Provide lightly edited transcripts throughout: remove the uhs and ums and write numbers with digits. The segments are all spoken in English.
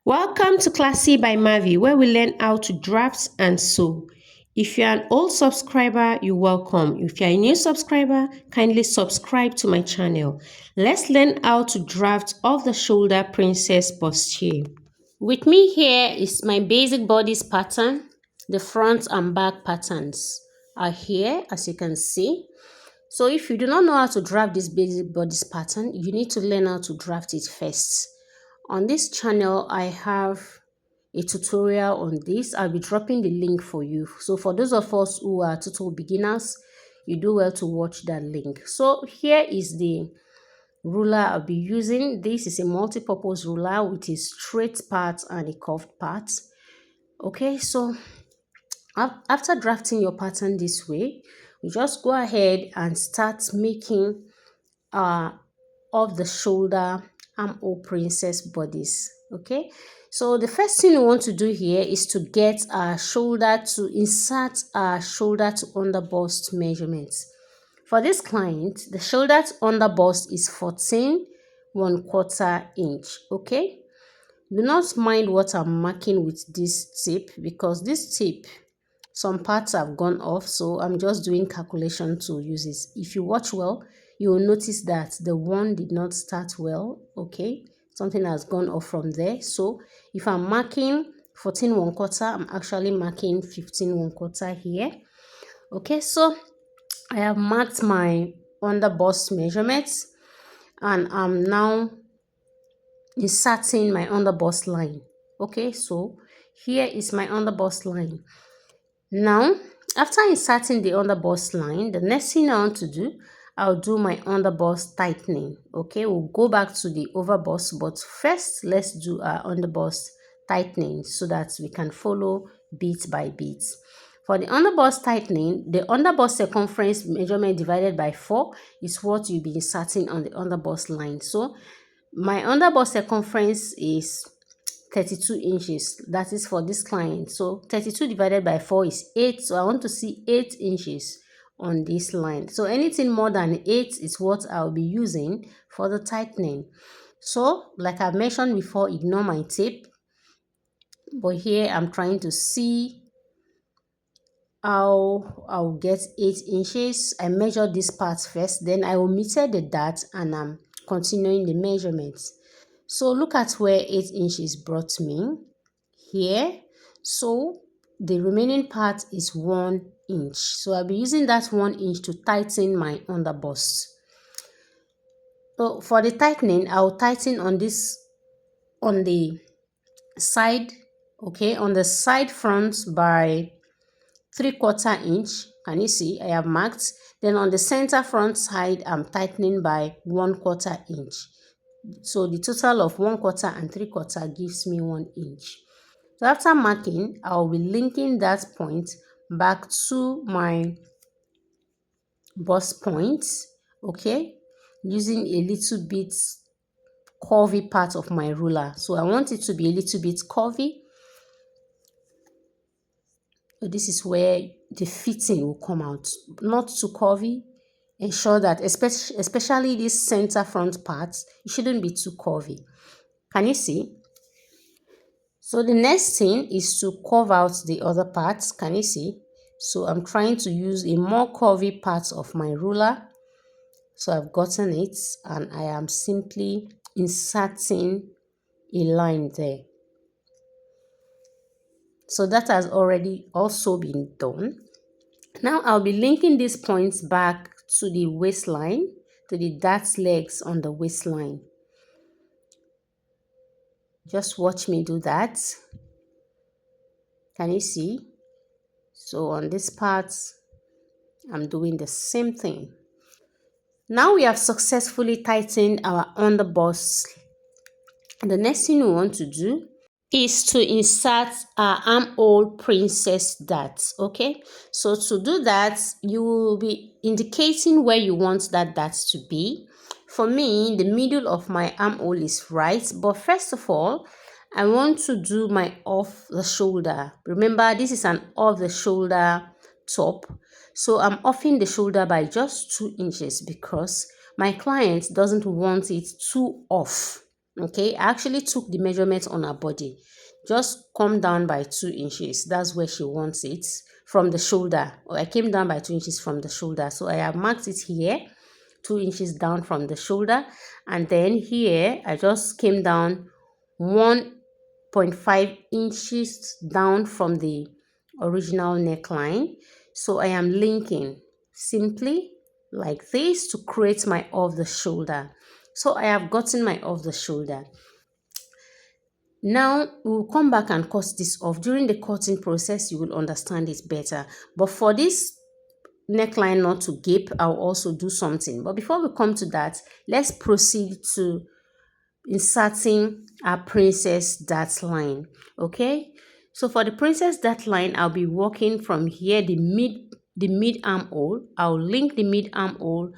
Welcome to Classy by Mavi, where we learn how to draft and sew. If you're an old subscriber, you're welcome. If you're a new subscriber, kindly subscribe to my channel. Let's learn how to draft off the shoulder princess bustier. With me here is my basic bodice pattern. The front and back patterns are here, as you can see. So if you do not know how to draft this basic bodice pattern, you need to learn how to draft it first. On this channel, I have a tutorial on this. I'll be dropping the link for you. So for those of us who are total beginners, you do well to watch that link. So here is the ruler I'll be using. This is a multi-purpose ruler with a straight part and a curved part. Okay, so after drafting your pattern this way, you just go ahead and start making of the shoulder armhole princess bodice. Okay, so the first thing we want to do here is to get our shoulder to insert our shoulder to under bust measurements. For this client, the shoulder to under bust is 14 1/4 inch. Okay, do not mind what I'm marking with this tip, because this tip, some parts have gone off, so I'm just doing calculation to use it. If you watch well, you will notice that the one did not start well. Okay, something has gone off from there. So if I'm marking 14 1/4, I'm actually marking 15 1/4 here. Okay, so I have marked my under bust measurements, and I'm now inserting my under bust line. Okay, so here is my under bust line. Now, after inserting the under bust line, the next thing I want to do, I'll do my under bust tightening. Okay, we'll go back to the over bust, but first let's do our under bust tightening so that we can follow bit by bit. For the under bust tightening, the under bust circumference measurement divided by 4 is what you'll be inserting on the under bust line. So my under bust circumference is 32 inches. That is for this client. So 32 divided by 4 is 8. So I want to see 8 inches on this line. So anything more than 8 is what I'll be using for the tightening. So like I've mentioned before, ignore my tape. But here I'm trying to see how I'll get 8 inches. I measure this part first, then I will meter the dart, and I'm continuing the measurements. So look at where 8 inches brought me here. So the remaining part is 1 inch. So I'll be using that 1 inch to tighten my under bust. So for the tightening, I'll tighten on the side, okay, on the side front by 3/4 inch. Can you see? I have marked. Then on the center front side, I'm tightening by 1/4 inch. So the total of 1/4 and 3/4 gives me 1 inch. So after marking, I'll be linking that point back to my bust point, okay, using a little bit curvy part of my ruler. So I want it to be a little bit curvy. So this is where the fitting will come out, not too curvy. Ensure that especially this center front part, it shouldn't be too curvy. Can you see? So the next thing is to curve out the other parts. Can you see? So I'm trying to use a more curvy part of my ruler. So I've gotten it, and I am simply inserting a line there. So that has already also been done. Now I'll be linking these points back to the waistline, to the dart legs on the waistline. Just watch me do that. Can you see? So on this part, I'm doing the same thing. Now we have successfully tightened our under bust. The next thing we want to do is to insert our armhole princess dart. Okay, so to do that, you will be indicating where you want that dart to be. For me, the middle of my armhole is right, but first of all, I want to do my off the shoulder. Remember, this is an off the shoulder top, so I'm offing the shoulder by just 2 inches because my client doesn't want it too off. Okay, I actually took the measurement on her body. Just come down by 2 inches. That's where she wants it, from the shoulder. I came down by 2 inches from the shoulder. So I have marked it here, 2 inches down from the shoulder. And then here, I just came down 1.5 inches down from the original neckline. So I am linking simply like this to create my off the shoulder. So I have gotten my off the shoulder. Now we'll come back and cut this off. During the cutting process, you will understand it better. But for this neckline not to gape, I'll also do something. But before we come to that, let's proceed to inserting our princess dart line. Okay, so for the princess dart line, I'll be working from here, the mid armhole. I'll link the mid armhole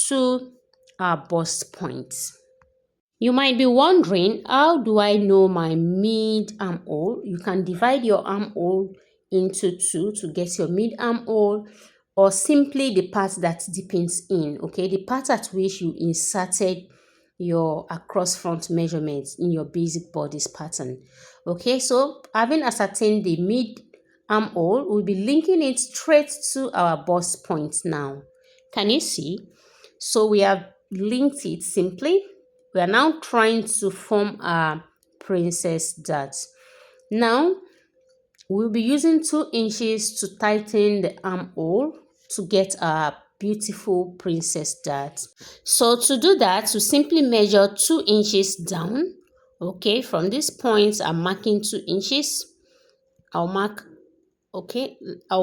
to our bust point. You might be wondering, how do I know my mid armhole? You can divide your armhole into 2 to get your mid armhole, or simply the part that deepens in, okay? The part at which you inserted your across front measurements in your basic bodice pattern. Okay, so having ascertained the mid armhole, we'll be linking it straight to our bust point now. Can you see? So we have linked it simply. We are now trying to form our princess dart. Now we'll be using 2 inches to tighten the armhole to get our beautiful princess dart. So to do that, we simply measure 2 inches down. Okay, from this point, I'm marking 2 inches. I'll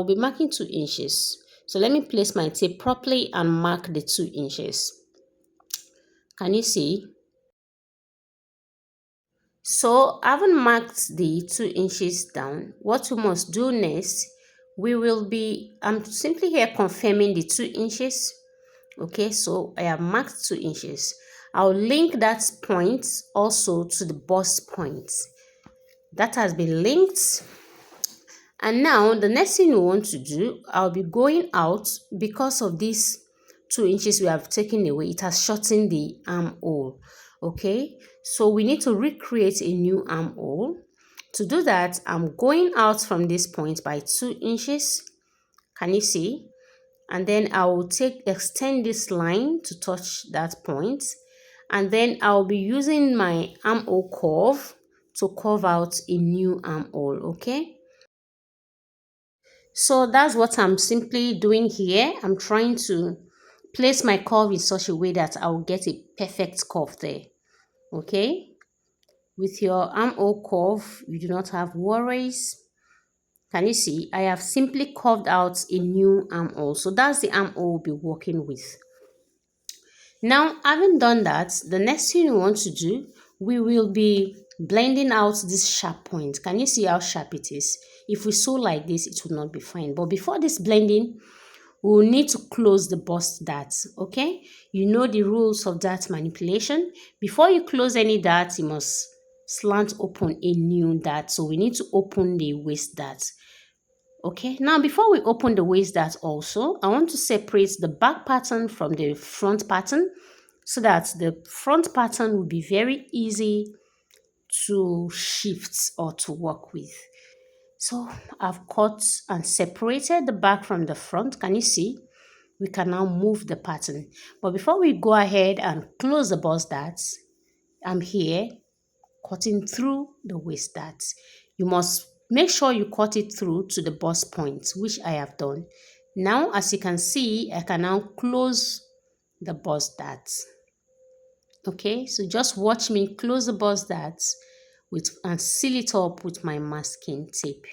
be marking 2 inches. So let me place my tape properly and mark the 2 inches. Can you see? So having marked the 2 inches down, what we must do next, I'm simply here confirming the 2 inches. Okay, so I have marked 2 inches. I'll link that point also to the bust point. That has been linked. And now the next thing we want to do, I'll be going out because of these 2 inches we have taken away. It has shortened the armhole. Okay, so we need to recreate a new armhole. To do that, I'm going out from this point by 2 inches. Can you see? And then I will extend this line to touch that point. And then I'll be using my armhole curve to curve out a new armhole. Okay. So that's what I'm simply doing here. I'm trying to place my curve in such a way that I'll get a perfect curve there. Okay. With your armhole curve, you do not have worries. Can you see? I have simply curved out a new armhole. So that's the armhole we'll be working with. Now, having done that, the next thing we want to do, we will be blending out this sharp point. Can you see how sharp it is? If we sew like this, it will not be fine. But before this blending, we will need to close the bust dart. Okay? You know the rules of dart manipulation. Before you close any dart, you must slant open a new dart. So we need to open the waist dart. Okay, now before we open the waist dart also, I want to separate the back pattern from the front pattern so that the front pattern will be very easy to shift or to work with. So I've cut and separated the back from the front. Can you see? We can now move the pattern. But before we go ahead and close the bust darts, I'm here cutting through the waist darts. You must make sure you cut it through to the bust point, which I have done. Now, as you can see, I can now close the bust darts. Okay, so just watch me close the bust darts and seal it up with my masking tape.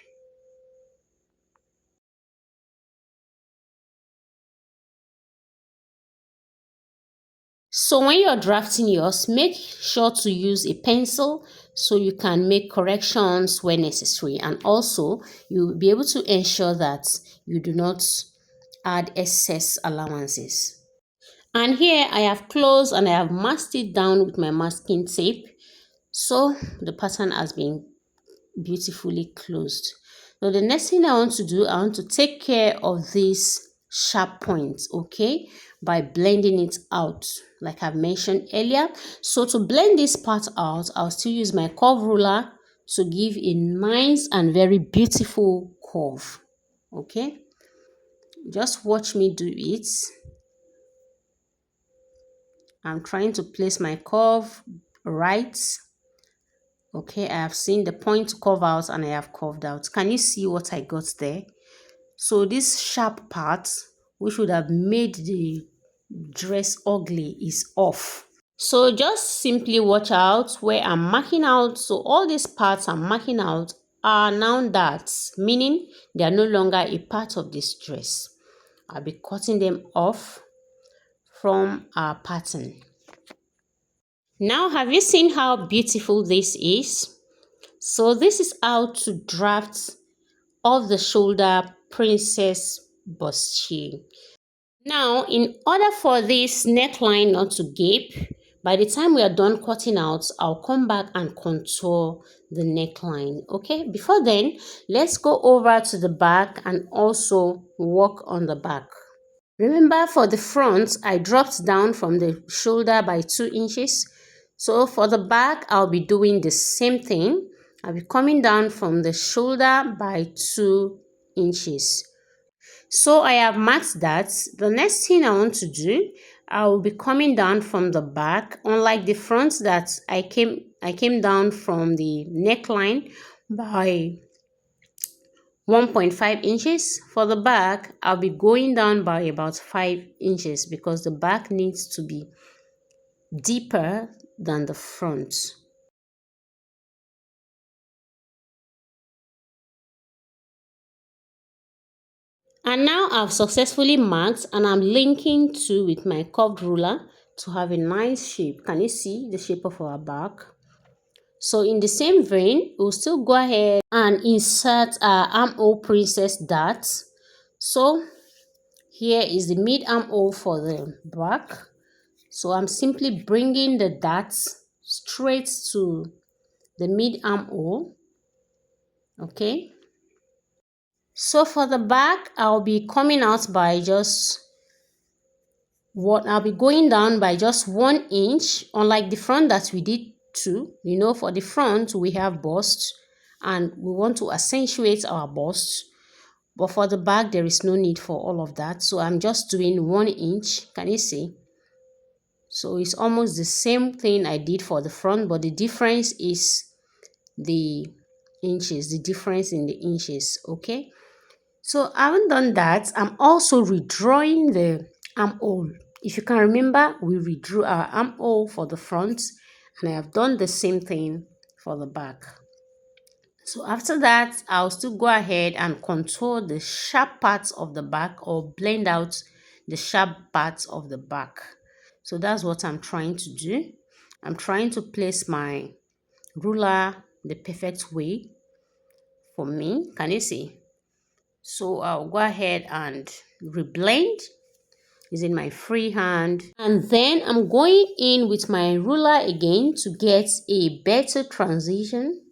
So when you're drafting yours, make sure to use a pencil so you can make corrections where necessary. And also, you'll be able to ensure that you do not add excess allowances. And here I have closed and I have masked it down with my masking tape. So the pattern has been beautifully closed. So the next thing I want to do, I want to take care of this sharp point, okay, by blending it out like I've mentioned earlier. So to blend this part out, I'll still use my curve ruler to give a nice and very beautiful curve. Okay, just watch me do it. I'm trying to place my curve right. Okay, I have seen the point to curve out and I have curved out. Can you see what I got there? So this sharp part, which would have made the dress ugly, is off. So just simply watch out where I'm marking out. So all these parts I'm marking out are now darts, meaning they are no longer a part of this dress. I'll be cutting them off from our pattern. Now, have you seen how beautiful this is? So this is how to draft off the shoulder princess bustier. Now, in order for this neckline not to gape, by the time we are done cutting out, I'll come back and contour the neckline. Okay, before then, let's go over to the back and also work on the back. Remember, for the front, I dropped down from the shoulder by 2 inches. So for the back, I'll be doing the same thing. I'll be coming down from the shoulder by 2 inches. So I have marked that. The next thing I want to do, I will be coming down from the back, unlike the front that I came down from the neckline by 1.5 inches. For the back, I'll be going down by about 5 inches because the back needs to be deeper than the front. And now I've successfully marked and I'm linking to with my curved ruler to have a nice shape. Can you see the shape of our back? So in the same vein, we'll still go ahead and insert our armhole princess darts. So here is the mid armhole for the back. So I'm simply bringing the darts straight to the mid armhole. Okay. So for the back, I'll be coming out by just I'll be going down by just 1 inch, unlike the front that we did 2. You know, for the front, we have bust and we want to accentuate our bust. But for the back, there is no need for all of that. So I'm just doing 1 inch. Can you see? So it's almost the same thing I did for the front, but the difference is the inches, the difference in the inches. Okay. So I haven't done that. I'm also redrawing the armhole. If you can remember, we redrew our armhole for the front and I have done the same thing for the back. So after that, I'll still go ahead and contour the sharp parts of the back or blend out the sharp parts of the back. So that's what I'm trying to do. I'm trying to place my ruler the perfect way for me. Can you see? So I'll go ahead and reblend using my free hand. And then I'm going in with my ruler again to get a better transition.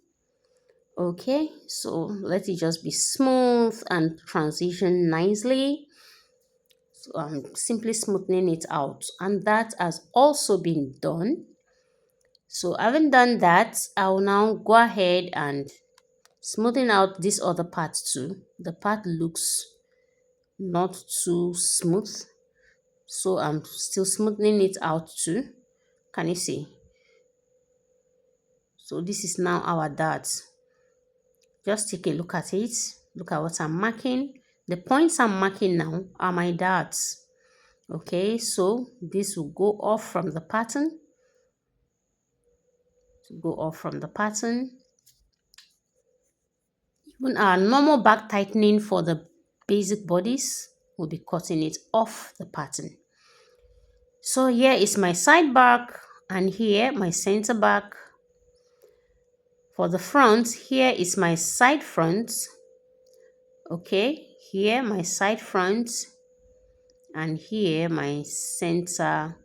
Okay, so let it just be smooth and transition nicely. So I'm simply smoothing it out. And that has also been done. So having done that, I will now go ahead and smoothing out this other part too. The part looks not too smooth, so I'm still smoothing it out too. Can you see? So this is now our dart. Just take a look at it. Look at what I'm marking. The points I'm marking now are my darts. Okay, so this will go off from the pattern. Even our normal back tightening for the basic bodice, we'll be cutting it off the pattern. So here is my side back and here my center back. For the front, here is my side front. Okay, here my side front and here my center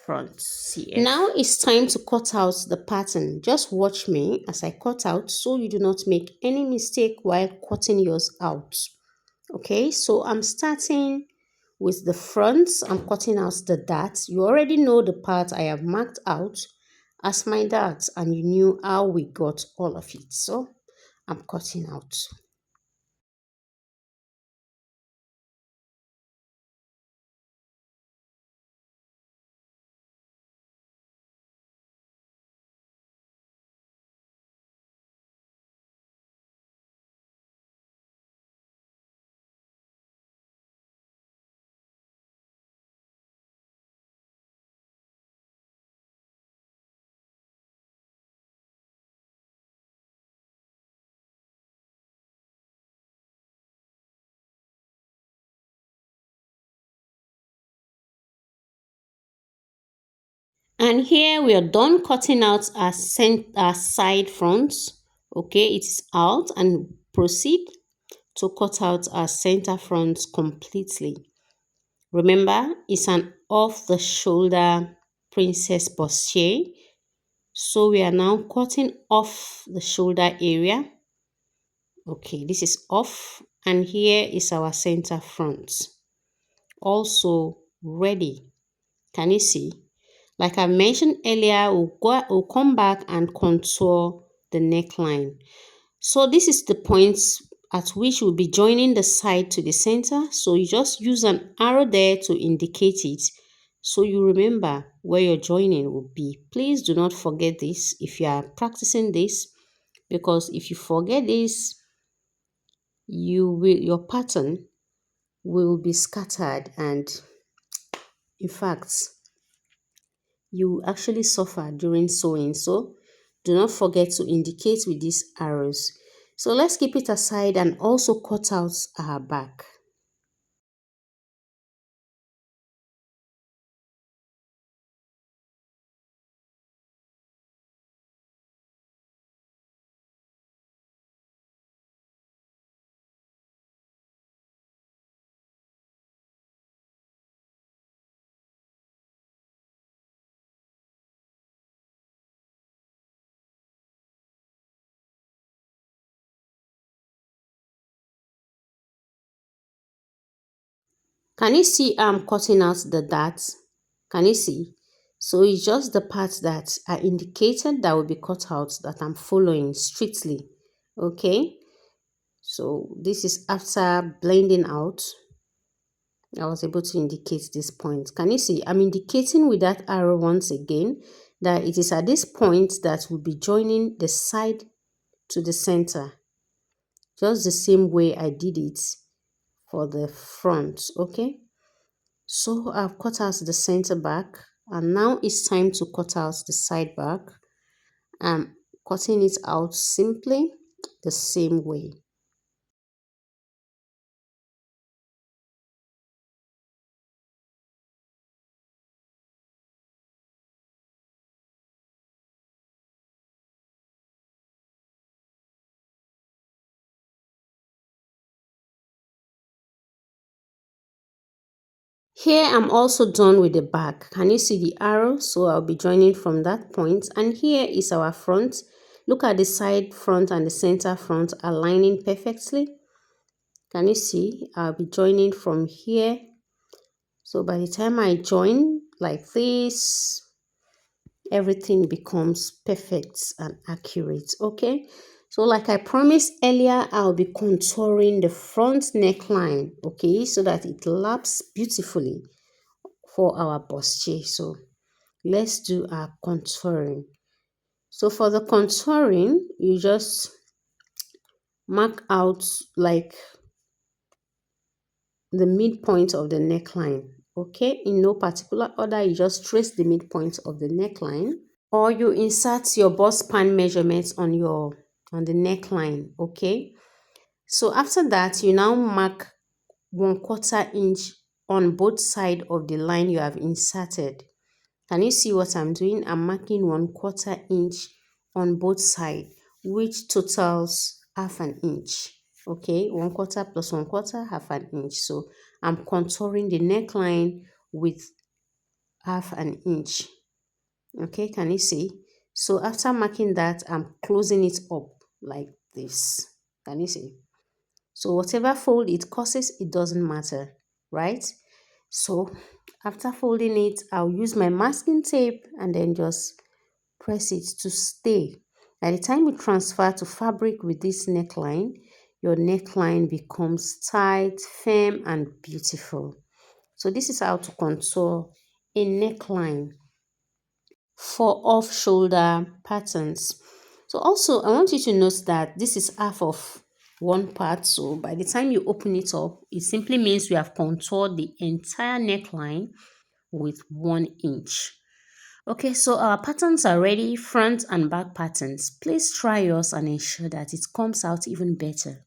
front. Here. Now it's time to cut out the pattern. Just watch me as I cut out so you do not make any mistake while cutting yours out. Okay, so I'm starting With the front, I'm cutting out the dart. You already know the part I have marked out as my dart, and you knew how we got all of it. So I'm cutting out. And here we are done cutting out our side fronts. Okay, it is out, and proceed to cut out our center fronts completely. Remember, it's an off the shoulder princess bustier. So we are now cutting off the shoulder area. Okay, this is off, and here is our center front. Also ready. Can you see? Like I mentioned earlier, we'll come back and contour the neckline. So this is the point at which we'll be joining the side to the center. So you just use an arrow there to indicate it. So you remember where your joining will be. Please do not forget this if you are practicing this, because if you forget this, your pattern will be scattered, and in fact you actually suffer during sewing. So do not forget to indicate with these arrows. So let's keep it aside and also cut out our back. Can you see I'm cutting out the dots? Can you see? So it's just the parts that are indicated that will be cut out that I'm following strictly. Okay, so this is after blending out. I was able to indicate this point. Can you see? I'm indicating with that arrow once again that it is at this point that we'll be joining the side to the center. Just the same way I did it for the front. Okay. So I've cut out the center back, and now it's time to cut out the side back. I'm cutting it out simply the same way. Here I'm also done with the back. Can you see the arrow? So I'll be joining from that point, and here is our front. Look at the side front and the center front aligning perfectly. Can you see? I'll be joining from here. So by the time I join like this, everything becomes perfect and accurate. Okay, so like I promised earlier, I'll be contouring the front neckline, okay, so that it laps beautifully for our bustier. So let's do our contouring. So for the contouring, you just mark out like the midpoint of the neckline. Okay, in no particular order, you just trace the midpoint of the neckline, or you insert your bust span measurements on the neckline. Okay, so after that, you now mark 1/4 inch on both sides of the line you have inserted. Can you see what I'm doing? I'm marking 1/4 inch on both sides, which totals half an inch. Okay, 1/4 plus 1/4, half an inch. So I'm contouring the neckline with half an inch. Okay, can you see? So after marking that, I'm closing it up like this. Can you see? So whatever fold it causes, it doesn't matter, right? So after folding it, I'll use my masking tape and then just press it to stay. By the time you transfer to fabric with this neckline, your neckline becomes tight, firm, and beautiful. So this is how to contour a neckline for off-shoulder patterns. So also, I want you to note that this is half of one part. So by the time you open it up, it simply means we have contoured the entire neckline with 1 inch. Okay, so our patterns are ready, front and back patterns. Please try yours and ensure that it comes out even better.